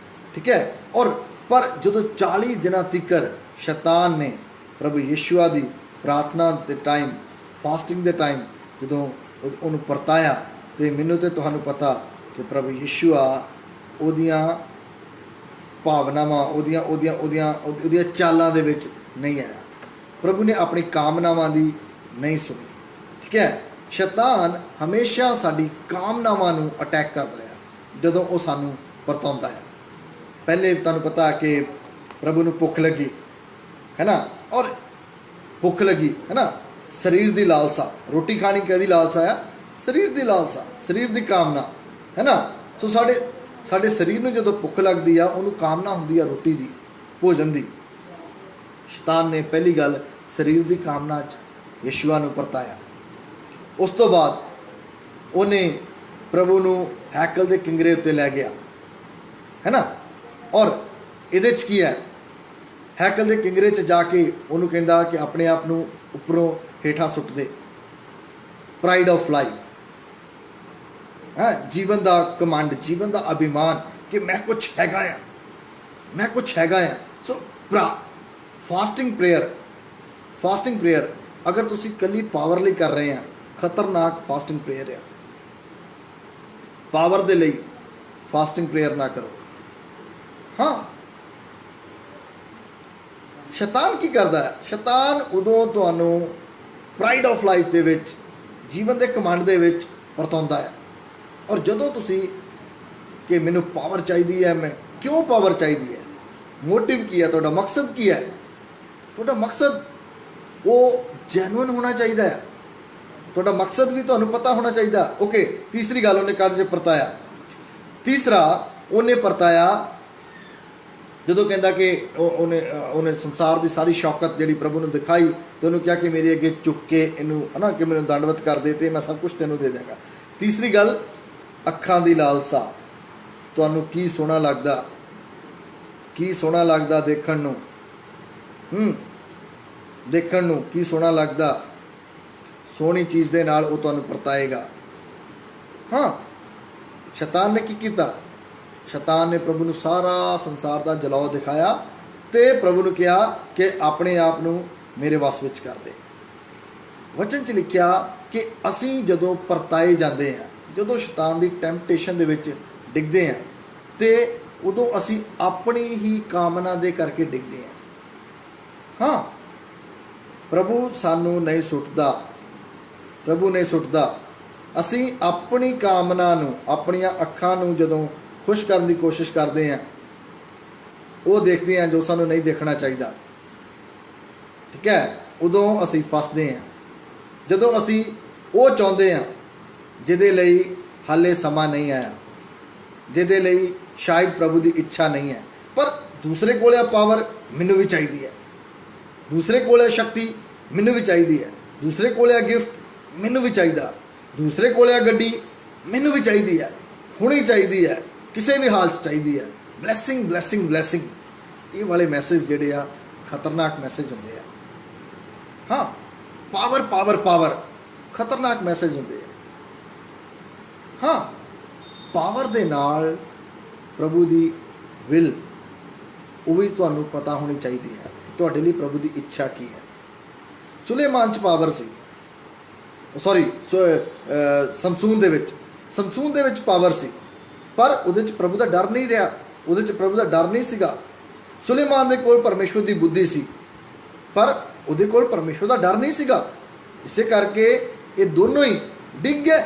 ਠੀਕ ਹੈ, ਔਰ ਪਰ ਜਦੋਂ 40 ਦਿਨਾਂ ਤੀਕਰ ਸ਼ੈਤਾਨ ਨੇ ਪ੍ਰਭੂ ਯਿਸੂਆ ਦੀ ਪ੍ਰਾਰਥਨਾ ਦੇ ਟਾਈਮ, ਫਾਸਟਿੰਗ ਦੇ ਟਾਈਮ ਜਦੋਂ ਉਹਨੂੰ ਪਰਤਾਇਆ, ਤੇ ਮੈਨੂੰ ਤੇ ਤੁਹਾਨੂੰ ਪਤਾ ਕਿ ਪ੍ਰਭੂ ਯਿਸੂਆ ਉਹਦੀਆਂ ਭਾਵਨਾਵਾਂ, ਉਹਦੀਆਂ ਚਾਲਾਂ ਦੇ ਵਿੱਚ ਨਹੀਂ ਆਇਆ। ਪ੍ਰਭੂ ਨੇ ਆਪਣੀ ਕਾਮਨਾਵਾਂ ਦੀ ਨਹੀਂ ਸੁਣੀ। ਠੀਕ ਹੈ, ਸ਼ੈਤਾਨ ਹਮੇਸ਼ਾ ਸਾਡੀ ਕਾਮਨਾਵਾਂ ਨੂੰ ਅਟੈਕ ਕਰਦਾ ਹੈ ਜਦੋਂ ਉਹ ਸਾਨੂੰ ਪਰਤਾਉਂਦਾ ਹੈ। ਪਹਿਲੇ ਤੁਹਾਨੂੰ ਪਤਾ ਕਿ ਪ੍ਰਭੂ ਨੂੰ ਭੁੱਖ ਲੱਗੀ ਹੈ ਨਾ, ਔਰ ਭੁੱਖ ਲੱਗੀ ਹੈ ਨਾ, ਸਰੀਰ ਦੀ ਲਾਲਸਾ, ਰੋਟੀ ਖਾਣੀ ਕਿਹਦੀ ਲਾਲਸਾ ਆ? ਸਰੀਰ ਦੀ ਲਾਲਸਾ, ਸਰੀਰ ਦੀ ਕਾਮਨਾ ਹੈ ਨਾ। ਸੋ ਸਾਡੇ ਸਾਡੇ ਸਰੀਰ ਨੂੰ ਜਦੋਂ ਭੁੱਖ ਲੱਗਦੀ ਆ, ਉਹਨੂੰ ਕਾਮਨਾ ਹੁੰਦੀ ਆ ਰੋਟੀ ਦੀ, ਭੋਜਨ ਦੀ। ਸ਼ੈਤਾਨ ਨੇ ਪਹਿਲੀ ਗੱਲ ਸਰੀਰ ਦੀ ਕਾਮਨਾ 'ਚ ਯਿਸੂਆ ਨੂੰ ਪਰਤਾਇਆ। ਉਸ ਤੋਂ ਬਾਅਦ ਉਹਨੇ ਪ੍ਰਭੂ ਨੂੰ ਹੈਕਲ ਦੇ ਕਿੰਗਰੇ ਉੱਤੇ ਲੈ ਗਿਆ, ਹੈ ਨਾ। ਔਰ ਇਹਦੇ 'ਚ ਕੀ ਹੈ, ਹੈਕਲ ਦੇ ਕਿੰਗਰੇ 'ਚ ਜਾ ਕੇ ਉਹਨੂੰ ਕਹਿੰਦਾ ਕਿ ਆਪਣੇ ਆਪ ਨੂੰ ਉੱਪਰੋਂ ਹੇਠਾਂ ਸੁੱਟ ਦੇ। ਪ੍ਰਾਈਡ ਆਫ ਲਾਈਫ ਹੈ, ਜੀਵਨ ਦਾ ਕਮਾਂਡ, ਜੀਵਨ ਦਾ ਅਭਿਮਾਨ ਕਿ ਮੈਂ ਕੁਛ ਹੈਗਾ ਆ, ਮੈਂ ਕੁਛ ਹੈਗਾ ਆ। ਸੋ ਫਾਸਟਿੰਗ ਪ੍ਰੇਅਰ ਅਗਰ ਤੁਸੀਂ ਇਕੱਲੀ ਪਾਵਰ ਲਈ ਕਰ ਰਹੇ ਆ, ਖਤਰਨਾਕ ਫਾਸਟਿੰਗ ਪ੍ਰੇਅਰ ਆ। ਪਾਵਰ ਦੇ ਲਈ ਫਾਸਟਿੰਗ ਪ੍ਰੇਅਰ ਨਾ ਕਰੋ। ਹਾਂ, ਸ਼ੈਤਾਨ ਕੀ ਕਰਦਾ ਹੈ? ਸ਼ੈਤਾਨ ਉਦੋਂ ਤੁਹਾਨੂੰ ਪ੍ਰਾਈਡ ਆਫ ਲਾਈਫ ਦੇ ਵਿੱਚ, ਜੀਵਨ ਦੇ ਕਮਾਂਡ ਦੇ ਵਿੱਚ ਪਰਤਾਉਂਦਾ ਹੈ। ਔਰ ਜਦੋਂ ਤੁਸੀਂ ਕਿ ਮੈਨੂੰ ਪਾਵਰ ਚਾਹੀਦੀ ਹੈ, ਮੈਂ ਕਿਉਂ ਪਾਵਰ ਚਾਹੀਦੀ ਹੈ, ਮੋਟਿਵ ਕੀ ਹੈ, ਤੁਹਾਡਾ ਮਕਸਦ ਕੀ ਹੈ? ਤੁਹਾਡਾ ਮਕਸਦ ਉਹ ਜੈਨੂਇਨ ਹੋਣਾ ਚਾਹੀਦਾ ਹੈ। ਤੁਹਾਡਾ ਮਕਸਦ ਵੀ ਤੁਹਾਨੂੰ ਪਤਾ ਹੋਣਾ ਚਾਹੀਦਾ। ਓਕੇ, ਤੀਸਰੀ ਗੱਲ ਉਹਨੇ ਕਾਹਦੇ 'ਚ ਪਰਤਾਇਆ? ਤੀਸਰਾ ਉਹਨੇ ਪਰਤਾਇਆ ਜਦੋਂ ਕਹਿੰਦਾ ਕਿ ਉਹਨੇ ਸੰਸਾਰ ਦੀ ਸਾਰੀ ਸ਼ੌਕਤ ਜਿਹੜੀ ਪ੍ਰਭੂ ਨੂੰ ਦਿਖਾਈ ਤੇ ਉਹਨੂੰ ਕਿਹਾ ਕਿ ਮੇਰੇ ਅੱਗੇ ਝੁੱਕ ਕੇ ਇਹਨੂੰ, ਹੈ ਨਾ, ਕਿ ਮੈਨੂੰ ਦੰਡਵਤ ਕਰ ਦੇ ਤੇ ਮੈਂ ਸਭ ਕੁਝ ਤੈਨੂੰ ਦੇ ਦਿਆਂਗਾ। ਤੀਸਰੀ ਗੱਲ, ਅੱਖਾਂ ਦੀ ਲਾਲਸਾ। ਤੁਹਾਨੂੰ ਕੀ ਸੋਹਣਾ ਲੱਗਦਾ, ਕੀ ਸੋਹਣਾ ਲੱਗਦਾ ਦੇਖਣ ਨੂੰ, ਦੇਖਣ ਨੂੰ ਕੀ ਸੋਹਣਾ ਲੱਗਦਾ, ਸੋਹਣੀ ਚੀਜ਼ ਦੇ ਨਾਲ ਉਹ ਤੁਹਾਨੂੰ ਪਰਤਾਏਗਾ। ਹਾਂ, ਸ਼ੈਤਾਨ ਨੇ ਕੀ ਕੀਤਾ? ਸ਼ੈਤਾਨ ਨੇ ਪ੍ਰਭੂ ਨੂੰ ਸਾਰਾ ਸੰਸਾਰ ਦਾ ਜਲਾਉ ਦਿਖਾਇਆ ਤੇ ਪ੍ਰਭੂ ਨੂੰ ਕਿਹਾ ਕਿ ਆਪਣੇ ਆਪ ਨੂੰ ਮੇਰੇ ਵਸ ਵਿੱਚ ਕਰ ਦੇ। ਵਚਨ 'ਚ ਲਿਖਿਆ ਕਿ ਅਸੀਂ ਜਦੋਂ ਪਰਤਾਏ ਜਾਂਦੇ ਹਾਂ, ਜਦੋਂ ਸ਼ੈਤਾਨ ਦੀ ਟੈਂਪਟੇਸ਼ਨ ਦੇ ਵਿੱਚ ਡਿੱਗਦੇ ਹਾਂ, ਤੇ ਉਦੋਂ ਅਸੀਂ ਆਪਣੀ ਹੀ ਕਾਮਨਾ ਦੇ ਕਰਕੇ ਡਿੱਗਦੇ ਹਾਂ। ਹਾਂ, ਪ੍ਰਭੂ ਸਾਨੂੰ ਨਹੀਂ ਸੁੱਟਦਾ, ਪ੍ਰਭੂ ਨਹੀਂ ਸੁੱਟਦਾ। ਅਸੀਂ ਆਪਣੀ ਕਾਮਨਾ ਨੂੰ, ਆਪਣੀਆਂ ਅੱਖਾਂ ਨੂੰ ਜਦੋਂ ਖੁਸ਼ ਕਰਨ ਦੀ ਕੋਸ਼ਿਸ਼ ਕਰਦੇ ਹਾਂ, ਉਹ ਦੇਖਦੇ ਹਾਂ ਜੋ ਸਾਨੂੰ ਨਹੀਂ ਦੇਖਣਾ ਚਾਹੀਦਾ। ਠੀਕ ਹੈ, ਉਦੋਂ ਅਸੀਂ ਫਸਦੇ ਹਾਂ। ਜਦੋਂ ਅਸੀਂ ਉਹ ਚਾਹੁੰਦੇ ਹਾਂ ਜਿਹਦੇ ਲਈ ਹਾਲੇ ਸਮਾਂ ਨਹੀਂ ਆਇਆ, ਜਿਹਦੇ ਲਈ ਸ਼ਾਇਦ ਪ੍ਰਭੂ ਦੀ ਇੱਛਾ ਨਹੀਂ ਹੈ, ਪਰ ਦੂਸਰੇ ਕੋਲ ਪਾਵਰ ਮੈਨੂੰ ਵੀ ਚਾਹੀਦੀ ਹੈ, ਦੂਸਰੇ ਕੋਲ ਸ਼ਕਤੀ ਮੈਨੂੰ ਵੀ ਚਾਹੀਦੀ ਹੈ, ਦੂਸਰੇ ਕੋਲ ਗਿਫਟ ਮੈਨੂੰ ਵੀ ਚਾਹੀਦਾ, ਦੂਸਰੇ ਕੋਲ ਗੱਡੀ ਮੈਨੂੰ ਵੀ ਚਾਹੀਦੀ ਹੈ, ਹੁਣੇ ਚਾਹੀਦੀ ਹੈ, ਕਿਸੇ ਵੀ ਹਾਲ 'ਚ ਚਾਹੀਦੀ ਹੈ। ਬਲੈਸਿੰਗ ਬਲੈਸਿੰਗ ਬਲੈਸਿੰਗ, ਇਹ ਵਾਲੇ ਮੈਸੇਜ ਜਿਹੜੇ ਆ ਖਤਰਨਾਕ ਮੈਸੇਜ ਹੁੰਦੇ ਆ। ਹਾਂ, ਪਾਵਰ ਪਾਵਰ ਪਾਵਰ, ਖਤਰਨਾਕ ਮੈਸੇਜ ਹੁੰਦੇ ਆ। ਹਾਂ, ਪਾਵਰ ਦੇ ਨਾਲ ਪ੍ਰਭੂ ਦੀ ਵਿਲ ਉਹ ਵੀ ਤੁਹਾਨੂੰ ਪਤਾ ਹੋਣੀ ਚਾਹੀਦੀ ਹੈ ਕਿ ਤੁਹਾਡੇ ਲਈ ਪ੍ਰਭੂ ਦੀ ਇੱਛਾ ਕੀ ਹੈ। ਸੁਲੇਮਾਨ 'ਚ ਪਾਵਰ ਸੀ, ਸਮਸੂਨ ਦੇ ਵਿੱਚ ਪਾਵਰ ਸੀ, ਪਰ ਉਹਦੇ 'ਚ ਪ੍ਰਭੂ ਦਾ ਡਰ ਨਹੀਂ ਰਿਹਾ, ਉਹਦੇ 'ਚ ਪ੍ਰਭੂ ਦਾ ਡਰ ਨਹੀਂ ਸੀਗਾ। ਸੁਲੇਮਾਨ ਦੇ ਕੋਲ ਪਰਮੇਸ਼ਵਰ ਦੀ ਬੁੱਧੀ ਸੀ, ਪਰ ਉਹਦੇ ਕੋਲ ਪਰਮੇਸ਼ਵਰ ਦਾ ਡਰ ਨਹੀਂ ਸੀਗਾ। ਇਸੇ ਕਰਕੇ ਇਹ ਦੋਨੋਂ ਹੀ ਡਿੱਗ ਗਏ।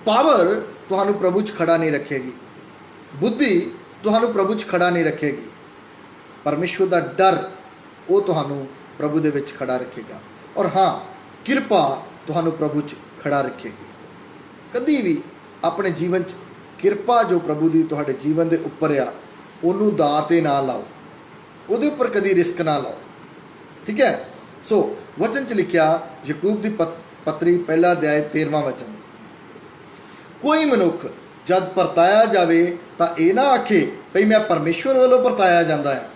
ਪਾਵਰ ਤੁਹਾਨੂੰ ਪ੍ਰਭੂ 'ਚ ਖੜਾ ਨਹੀਂ ਰੱਖੇਗੀ, ਬੁੱਧੀ ਤੁਹਾਨੂੰ ਪ੍ਰਭੂ 'ਚ ਖੜਾ ਨਹੀਂ ਰੱਖੇਗੀ। ਪਰਮੇਸ਼ਵਰ ਦਾ ਡਰ ਉਹ ਤੁਹਾਨੂੰ ਪ੍ਰਭੂ ਦੇ ਵਿੱਚ ਖੜਾ ਰੱਖੇਗਾ। ਔਰ ਹਾਂ, ਕਿਰਪਾ ਤੁਹਾਨੂੰ ਪ੍ਰਭੂ 'ਚ ਖੜਾ ਰੱਖੇਗੀ। ਕਦੀ ਵੀ ਆਪਣੇ ਜੀਵਨ 'ਚ ਕਿਰਪਾ ਜੋ ਪ੍ਰਭੂ ਦੀ ਤੁਹਾਡੇ ਜੀਵਨ ਦੇ ਉੱਪਰ ਆ, ਉਹਨੂੰ ਦਾਅ 'ਤੇ ਨਾ ਲਾਓ, ਉਹਦੇ ਉੱਪਰ ਕਦੀ ਰਿਸਕ ਨਾ ਲਾਓ। ਠੀਕ ਹੈ। ਸੋ ਵਚਨ 'ਚ ਲਿਖਿਆ, ਯਾਕੂਬ ਦੀ ਪੱਤਰੀ ਪਹਿਲਾ ਅਧਿਆਇ 13ਵਾਂ ਵਚਨ, ਕੋਈ ਮਨੁੱਖ ਜਦ ਪਰਤਾਇਆ ਜਾਵੇ ਤਾਂ ਇਹ ਨਾ ਆਖੇ ਭਈ ਮੈਂ ਪਰਮੇਸ਼ਵਰ ਵੱਲੋਂ ਪਰਤਾਇਆ ਜਾਂਦਾ ਹਾਂ।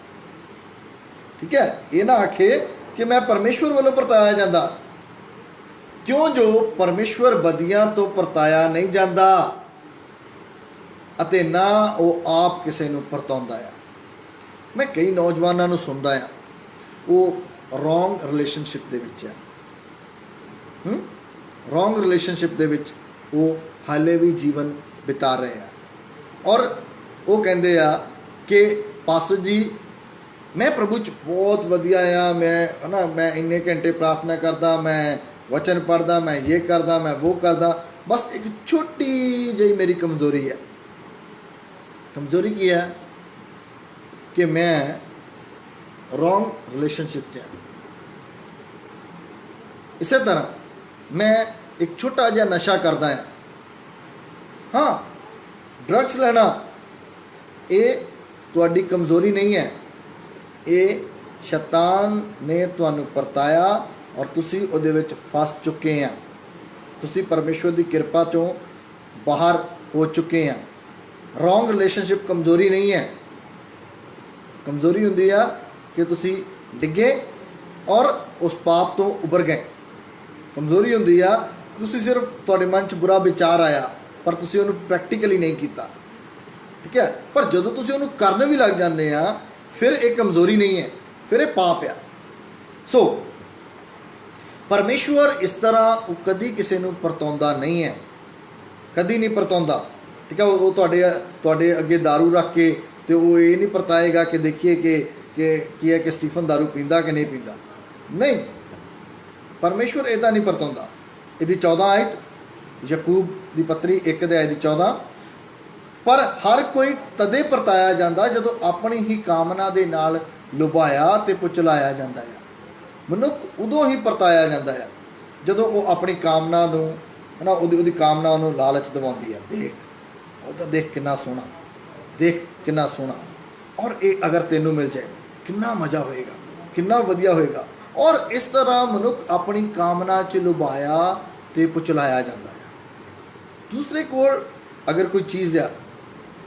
ਠੀਕ ਹੈ, ਇਹ ਨਾ ਆਖੇ ਕਿ ਮੈਂ ਪਰਮੇਸ਼ਵਰ ਵੱਲੋਂ ਪਰਤਾਇਆ ਜਾਂਦਾ, ਕਿਉਂ ਜੋ ਪਰਮੇਸ਼ਵਰ ਬਦੀਆਂ ਤੋਂ ਪਰਤਾਇਆ ਨਹੀਂ ਜਾਂਦਾ ਅਤੇ ਨਾ ਉਹ ਆਪ ਕਿਸੇ ਨੂੰ ਪਰਤਾਉਂਦਾ ਆ। ਮੈਂ ਕਈ ਨੌਜਵਾਨਾਂ ਨੂੰ ਸੁਣਦਾ ਆ, ਉਹ ਰੋਂਗ ਰਿਲੇਸ਼ਨਸ਼ਿਪ ਦੇ ਵਿੱਚ ਹੈ, ਰੋਂਗ ਰਿਲੇਸ਼ਨਸ਼ਿਪ ਦੇ ਵਿੱਚ ਉਹ ਹਾਲੇ ਵੀ ਜੀਵਨ ਬਿਤਾ ਰਹੇ ਆ। ਔਰ ਉਹ ਕਹਿੰਦੇ ਆ ਕਿ ਪਾਸਟਰ ਜੀ ਮੈਂ ਪ੍ਰਭੂ 'ਚ ਬਹੁਤ ਵਧੀਆ ਆ, ਮੈਂ ਇੰਨੇ ਘੰਟੇ ਪ੍ਰਾਰਥਨਾ ਕਰਦਾ, ਮੈਂ ਵਚਨ ਪੜ੍ਹਦਾ, ਮੈਂ ਇਹ ਕਰਦਾ, ਮੈਂ ਉਹ ਕਰਦਾ, ਬਸ ਇੱਕ ਛੋਟੀ ਜਿਹੀ ਮੇਰੀ ਕਮਜ਼ੋਰੀ ਹੈ। ਕਮਜ਼ੋਰੀ ਕੀ ਹੈ ਕਿ ਮੈਂ ਰੋਂਗ ਰਿਲੇਸ਼ਨਸ਼ਿਪ 'ਚ ਹਾਂ। ਇਸੇ ਤਰ੍ਹਾਂ ਮੈਂ ਇੱਕ ਛੋਟਾ ਜਿਹਾ ਨਸ਼ਾ ਕਰਦਾ ਹਾਂ। ਹਾਂ, ड्रग्स लेना ये तुहाडी कमज़ोरी नहीं है, ये शैतान ने तुहानू परताया और तुसी उहदे विच फस चुके हैं। तुसी परमेश्वर की किरपा चों बाहर हो चुके हैं। रॉन्ग रिलेशनशिप कमज़ोरी नहीं है। कमज़ोरी हुंदी आ कि तुसी डिगे और उस पाप तो उभर गए। कमज़ोरी हुंदी आ तुसी सिर्फ तुहाडे मन च बुरा विचार आया पर तुसी उहनूं प्रैक्टिकली नहीं कीता, ठीक है। पर जदों तुसी उहनूं करन भी लग जांदे आ फिर एक कमज़ोरी नहीं है, फिर ये पाप आ। सो परमेश्वर इस तरह कदी किसी नूं परताउंदा नहीं है, कदी नहीं परताउंदा, ठीक है। वो तुहाडे अगे दारू रख के तो वो ये नहीं परताएगा कि देखिए कि की है कि स्टीफन दारू पींदा कि नहीं पींदा, नहीं। परमेश्वर इदा नहीं परताउंदा। इसकी 14 आयत यकूब की पत्री 1 अध्याय की 14, पर हर कोई तदे परताया जाता जदों अपनी ही कामना दे नाल लुभाया ते पुचलाया जाता है। मनुख उदों ही परताया जाता है जदों वो अपनी कामना नूं है ना उहदी कामना नूं लालच दिवाउंदी है। देख कितना सोहना, देख कितना सोहना, और ये अगर तेनों मिल जाए कितना मज़ा होएगा, कितना वधिया होएगा। और इस तरह मनुख अपनी कामना च लुभाया ते पुचलाया जाता है। दूसरे कोल अगर कोई चीज़ आ,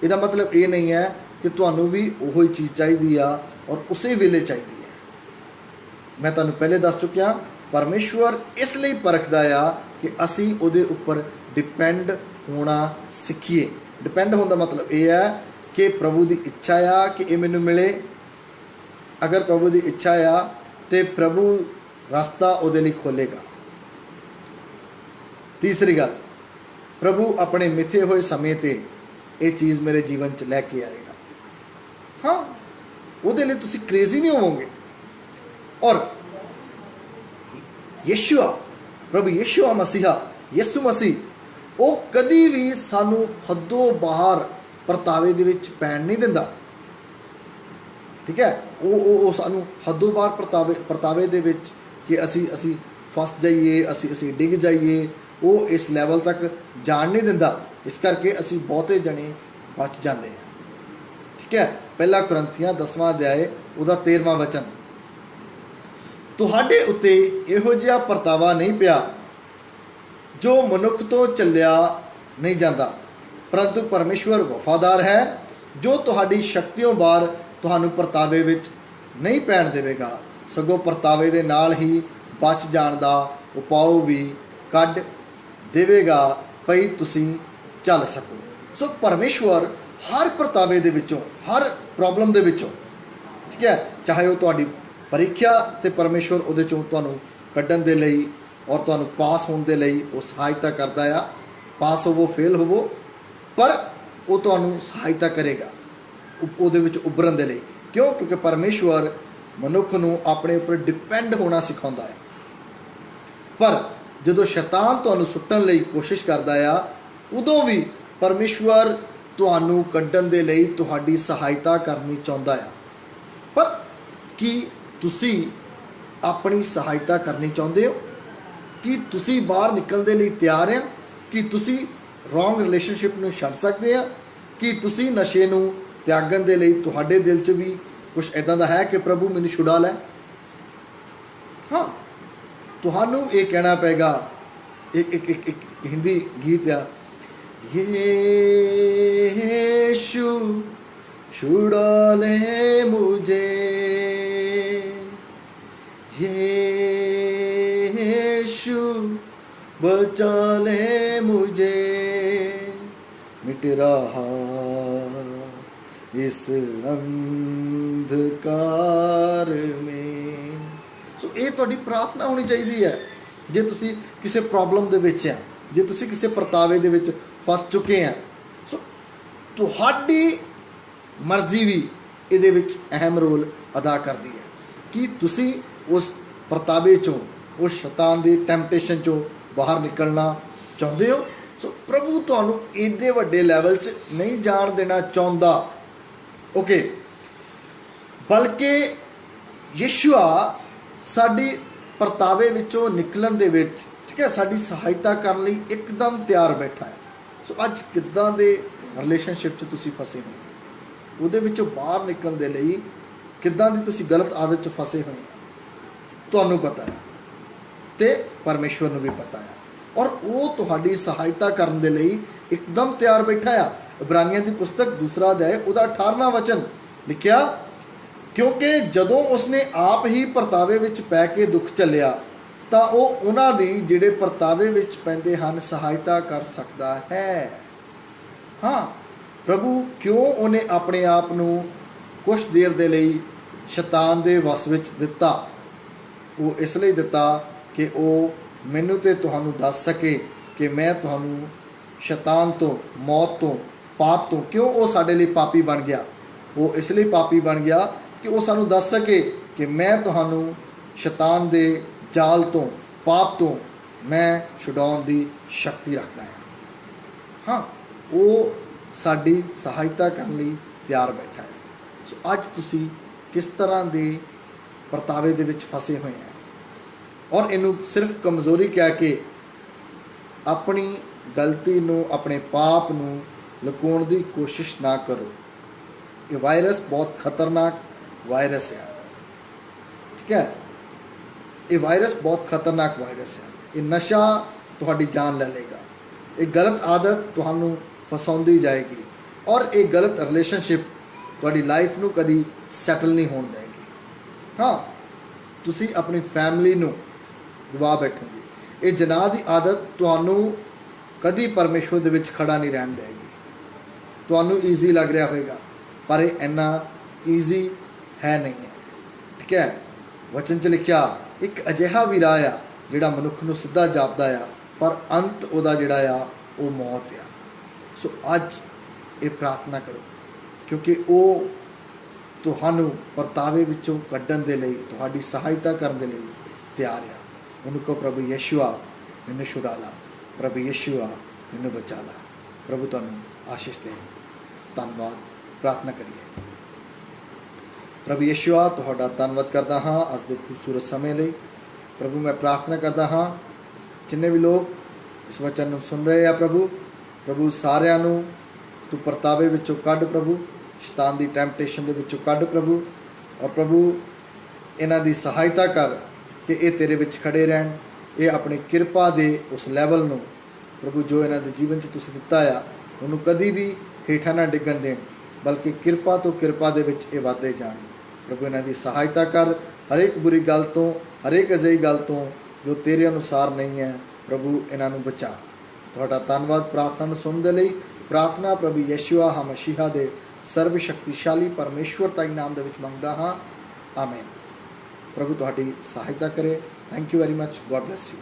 इसका मतलब ये नहीं है कि तुहानू भी वही चीज़ चाहिए आ और उसे वेले चाहिए है। मैं तुहानू पहले दस चुकिया, परमेश्वर इसलिए परखदा आ कि असी उहदे उपर डिपेंड होना सीखीए। डिपेंड होने का मतलब ये है कि प्रभु की इच्छा आ कि ये मैनू मिले। अगर प्रभु की इच्छा आ तो प्रभु रास्ता उहदे लई खोलेगा। तीसरी गल, प्रभु अपने मिथे हुए समय ते ये चीज़ मेरे जीवन च लैके आएगा। हाँ, उहदे लई तुसीं क्रेजी नहीं होवोगे। और यीशु प्रभु यीशु मसीहा यसु मसीह वो कदी भी सानू हदों बाहर परतावे दे विच पैण नहीं दिंदा, ठीक है। वो सानू हदों बाहर परतावे दे विच कि असी फस जाइए, असी डिग जाइए, वो इस लैवल तक जान नहीं दिंदा। इस करके असी बहुते जने बच जाते हैं, ठीक है। पहला कुरंथियां 10वां अध्याय उहदा 13वां वचन, तुहाडे उत्ते इहो जिहा परतावा नहीं पिया जो मनुख तो चलिया नहीं जाता, परंतु परमेश्वर वफादार है जो तुहाडी शक्तियों बार तुहानू परतावे विच नहीं पैण देवेगा, सगों परतावे दे नाल ही बच जाण दा उपाव भी कढ देवेगा भई तुसीं चल सको। सो परमेश्वर हर परतावे दे विचों, हर प्रॉब्लम दे विचों, ठीक है, चाहे वो तुहाडी परीक्षा ते परमेश्वर उहदे चों तुहानू कड्ढण दे लई और तुहानू पास होने दे लई वो सहायता करदा आ। पास होवो फेल होवो, पर वो तुहानू सहायता करेगा उहदे विच उभरन दे लई। क्यों? क्योंकि परमेश्वर मनुख नू अपने उपर डिपेंड होना सिखाउंदा है। पर जदों शैतान तुहानू सुट्टण लई कोशिश करदा आ, उदों भी परमेश्वर तुहानू कड्ढण दे लई तुहाडी सहायता करनी चाहुंदा आ। पर की तुसी अपनी सहायता करनी चाहुंदे हो? कि तुसी बाहर निकलण दे लई तैयार हैं? कि तुसी रॉन्ग रिलेशनशिप नूं छड्ड सकदे आ? कि तुसी नशे नूं त्यागण दे लई तुहाडे दिल च भी कुछ इदां दा है कि प्रभु मैनूं छुड़ा लै? हाँ, तुहानू ये कहना पेगा। एक हिंदी गीत आ, यीशु छुड़ा ले मुझे, यीशु बचा ले मुझे, मिट रहा इस अंधकार में। सो ये तुहाडी प्रार्थना होनी चाहिए है। जे तुसी किसी प्रॉब्लम दे विच हैं, जे तुसी किसी परतावे दे विच फस चुके हैं, सो तुहाडी मर्जी भी इहदे विच अहम रोल अदा करती है कि तुसी उस परतावे चों, उस शैतान दी टैंपटेशन चों बाहर निकलना चाहुंदे हो। सो प्रभु तुहानू एडे वड्डे लैवल च नहीं जाण देना चाहुंदा, ओके। बल्कि यीशुआ साडी परतावे विचों निकलण दे विच, ठीक है, साडी सहायता करन लई एकदम तैयार बैठा है। सो अज किदां दे ਰਿਲੇਸ਼ਨਸ਼ਿਪ 'ਚ ਤੁਸੀਂ ਫਸੇ ਹੋਏ ਹੋ, ਉਹਦੇ ਵਿੱਚੋਂ ਬਾਹਰ ਨਿਕਲਣ ਦੇ ਲਈ ਕਿੱਦਾਂ ਦੀ ਤੁਸੀਂ ਗਲਤ ਆਦਤ 'ਚ ਫਸੇ ਹੋਏ ਹੋ ਤੁਹਾਨੂੰ ਪਤਾ ਹੈ ਤੇ ਪਰਮੇਸ਼ਵਰ ਨੂੰ ਵੀ ਪਤਾ ਹੈ, ਔਰ ਉਹ ਤੁਹਾਡੀ ਸਹਾਇਤਾ ਕਰਨ ਦੇ ਲਈ ਇੱਕਦਮ ਤਿਆਰ ਬੈਠਾ ਆ। ਇਬਰਾਨੀਆਂ ਦੀ ਪੁਸਤਕ 2 ਅਧਿਆਇ ਉਹਦਾ 18ਵਾਂ ਵਚਨ ਲਿਖਿਆ, ਕਿਉਂਕਿ ਜਦੋਂ ਉਸਨੇ ਆਪ ਹੀ ਪਰਤਾਵੇ ਵਿੱਚ ਪੈ ਕੇ ਦੁੱਖ ਝੱਲਿਆ ਤਾਂ ਉਹ ਉਹਨਾਂ ਦੀ ਜਿਹੜੇ ਪਰਤਾਵੇ ਵਿੱਚ ਪੈਂਦੇ ਹਨ ਸਹਾਇਤਾ ਕਰ ਸਕਦਾ ਹੈ। ਹਾਂ, ਪ੍ਰਭੂ ਕਿਉਂ ਉਹਨੇ ਆਪਣੇ ਆਪ ਨੂੰ ਕੁਛ ਦੇਰ ਦੇ ਲਈ ਸ਼ੈਤਾਨ ਦੇ ਵਸ ਵਿੱਚ ਦਿੱਤਾ? ਉਹ ਇਸ ਲਈ ਦਿੱਤਾ ਕਿ ਉਹ ਮੈਨੂੰ ਤੇ ਤੁਹਾਨੂੰ ਦੱਸ ਸਕੇ ਕਿ ਮੈਂ ਤੁਹਾਨੂੰ ਸ਼ੈਤਾਨ ਤੋਂ, ਮੌਤ ਤੋਂ, ਪਾਪ ਤੋਂ, ਕਿਉਂ ਉਹ ਸਾਡੇ ਲਈ ਪਾਪੀ ਬਣ ਗਿਆ? ਉਹ ਇਸ ਲਈ ਪਾਪੀ ਬਣ ਗਿਆ ਕਿ ਉਹ ਸਾਨੂੰ ਦੱਸ ਸਕੇ ਕਿ ਮੈਂ ਤੁਹਾਨੂੰ ਸ਼ੈਤਾਨ ਦੇ ਜਾਲ ਤੋਂ, ਪਾਪ ਤੋਂ ਮੈਂ ਛੁਡਾਉਣ ਦੀ ਸ਼ਕਤੀ ਰੱਖਦਾ ਹਾਂ। ਹਾਂ, ਉਹ ਸਾਡੀ ਸਹਾਇਤਾ ਕਰਨ ਲਈ ਤਿਆਰ ਬੈਠਾ ਹੈ। ਸੋ ਅੱਜ ਤੁਸੀਂ ਕਿਸ ਤਰ੍ਹਾਂ ਦੇ ਪਰਤਾਵੇ ਦੇ ਵਿੱਚ ਫਸੇ ਹੋਏ ਆ, ਔਰ ਇਹਨੂੰ ਸਿਰਫ ਕਮਜ਼ੋਰੀ ਕਹਿ ਕੇ ਆਪਣੀ ਗਲਤੀ ਨੂੰ, ਆਪਣੇ ਪਾਪ ਨੂੰ ਲੁਕਾਉਣ ਦੀ ਕੋਸ਼ਿਸ਼ ਨਾ ਕਰੋ। ਇਹ ਵਾਇਰਸ ਬਹੁਤ ਖਤਰਨਾਕ ਵਾਇਰਸ ਹੈ, ਠੀਕ ਹੈ? ਇਹ ਵਾਇਰਸ ਬਹੁਤ ਖਤਰਨਾਕ ਵਾਇਰਸ ਹੈ। ਇਹ ਨਸ਼ਾ ਤੁਹਾਡੀ ਜਾਨ ਲੈ ਲਏਗਾ, ਇਹ ਗਲਤ ਆਦਤ ਤੁਹਾਨੂੰ ਫਸਾਉਂਦੀ ਜਾਏਗੀ, ਔਰ ਇਹ ਗਲਤ ਰਿਲੇਸ਼ਨਸ਼ਿਪ ਤੁਹਾਡੀ ਲਾਈਫ ਨੂੰ ਕਦੀ ਸੈਟਲ ਨਹੀਂ ਹੋਣ ਦੇਗੀ। ਹਾਂ, ਤੁਸੀਂ ਆਪਣੀ ਫੈਮਿਲੀ ਨੂੰ ਗਵਾ ਬੈਠੋਗੇ। ਇਹ ਜਨਾਹ ਦੀ ਆਦਤ ਤੁਹਾਨੂੰ ਕਦੀ ਪਰਮੇਸ਼ਵਰ ਦੇ ਵਿੱਚ ਖੜਾ ਨਹੀਂ ਰਹਿਣ ਦੇਗੀ। ਤੁਹਾਨੂੰ ਈਜ਼ੀ ਲੱਗ ਰਿਹਾ ਹੋਵੇਗਾ, ਪਰ ਇਹ ਇੰਨਾ ਈਜ਼ੀ ਹੈ ਨਹੀਂ ਹੈ, ਠੀਕ ਹੈ? ਵਚਨ 'ਚ ਲਿਖਿਆ ਇੱਕ ਅਜਿਹਾ ਵੀ ਰਾਹ ਆ ਜਿਹੜਾ ਮਨੁੱਖ ਨੂੰ ਸਿੱਧਾ ਜਾਪਦਾ ਆ, ਪਰ ਅੰਤ ਉਹਦਾ ਜਿਹੜਾ ਆ ਉਹ ਮੌਤ ਆ। ਸੋ ਅੱਜ ਇਹ ਪ੍ਰਾਰਥਨਾ ਕਰੋ, ਕਿਉਂਕਿ ਉਹ ਤੁਹਾਨੂੰ ਪਰਤਾਵੇ ਵਿੱਚੋਂ ਕੱਢਣ ਦੇ ਲਈ, ਤੁਹਾਡੀ ਸਹਾਇਤਾ ਕਰਨ ਦੇ ਲਈ ਤਿਆਰ ਆ। ਉਹਨੂੰ ਕਹੋ, ਪ੍ਰਭੂ ਯਿਸੂਆ ਮੈਨੂੰ ਛੁਡਾ ਲਾ, ਪ੍ਰਭੂ ਯਿਸੂਆ ਮੈਨੂੰ ਬਚਾ ਲਾ। ਪ੍ਰਭੂ ਤੁਹਾਨੂੰ ਆਸ਼ੀਸ਼ ਦੇ। ਧੰਨਵਾਦ। ਪ੍ਰਾਰਥਨਾ ਕਰੀਏ। ਪ੍ਰਭੂ ਯਿਸੂਆ, ਤੁਹਾਡਾ ਧੰਨਵਾਦ ਕਰਦਾ ਹਾਂ ਅੱਜ ਦੇ ਖੂਬਸੂਰਤ ਸਮੇਂ ਲਈ। ਪ੍ਰਭੂ ਮੈਂ ਪ੍ਰਾਰਥਨਾ ਕਰਦਾ ਹਾਂ ਜਿੰਨੇ ਵੀ ਲੋਕ ਇਸ ਵਚਨ ਨੂੰ ਸੁਣ ਰਹੇ ਆ ਪ੍ਰਭੂ ਸਾਰਿਆਂ ਨੂੰ ਤੂੰ ਪਰਤਾਵੇ ਵਿੱਚੋਂ ਕੱਢ ਪ੍ਰਭੂ, ਸ਼ੈਤਾਨ ਦੀ ਟੈਂਪਟੇਸ਼ਨ ਦੇ ਵਿੱਚੋਂ ਕੱਢ ਪ੍ਰਭੂ, ਔਰ ਪ੍ਰਭੂ ਇਹਨਾਂ ਦੀ ਸਹਾਇਤਾ ਕਰ ਕਿ ਇਹ ਤੇਰੇ ਵਿੱਚ ਖੜੇ ਰਹਿਣ। ਇਹ ਆਪਣੀ ਕਿਰਪਾ ਦੇ ਉਸ ਲੈਵਲ ਨੂੰ ਪ੍ਰਭੂ ਜੋ ਇਹਨਾਂ ਦੇ ਜੀਵਨ 'ਚ ਤੁਸੀਂ ਦਿੱਤਾ ਆ ਉਹਨੂੰ ਕਦੀ ਵੀ ਹੇਠਾਂ ਨਾ ਡਿੱਗਣ ਦੇਣ, ਬਲਕਿ ਕਿਰਪਾ ਤੋਂ ਕਿਰਪਾ ਦੇ ਵਿੱਚ ਇਹ ਵੱਧਦੇ ਜਾਣ। ਪ੍ਰਭੂ ਇਹਨਾਂ ਦੀ ਸਹਾਇਤਾ ਕਰ, ਹਰੇਕ ਬੁਰੀ ਗੱਲ ਤੋਂ, ਹਰੇਕ ਅਜਿਹੀ ਗੱਲ ਤੋਂ ਜੋ ਤੇਰੇ ਅਨੁਸਾਰ ਨਹੀਂ ਹੈ ਪ੍ਰਭੂ ਇਹਨਾਂ ਨੂੰ ਬਚਾ। ਤੁਹਾਡਾ ਧੰਨਵਾਦ ਪ੍ਰਾਰਥਨਾ ਨੂੰ ਸੁਣਨ ਦੇ ਲਈ। ਪ੍ਰਾਰਥਨਾ ਪ੍ਰਭੂ ਯਿਸੂਆ ਮਸੀਹਾ ਦੇ ਸਰਵ ਸ਼ਕਤੀਸ਼ਾਲੀ ਪਰਮੇਸ਼ਵਰ ਤਾਈ ਨਾਮ ਦੇ ਵਿੱਚ ਮੰਗਦਾ ਹਾਂ, ਆਮੀਨ। ਪ੍ਰਭੂ ਤੁਹਾਡੀ ਸਹਾਇਤਾ ਕਰੇ। Thank you very much. God bless you.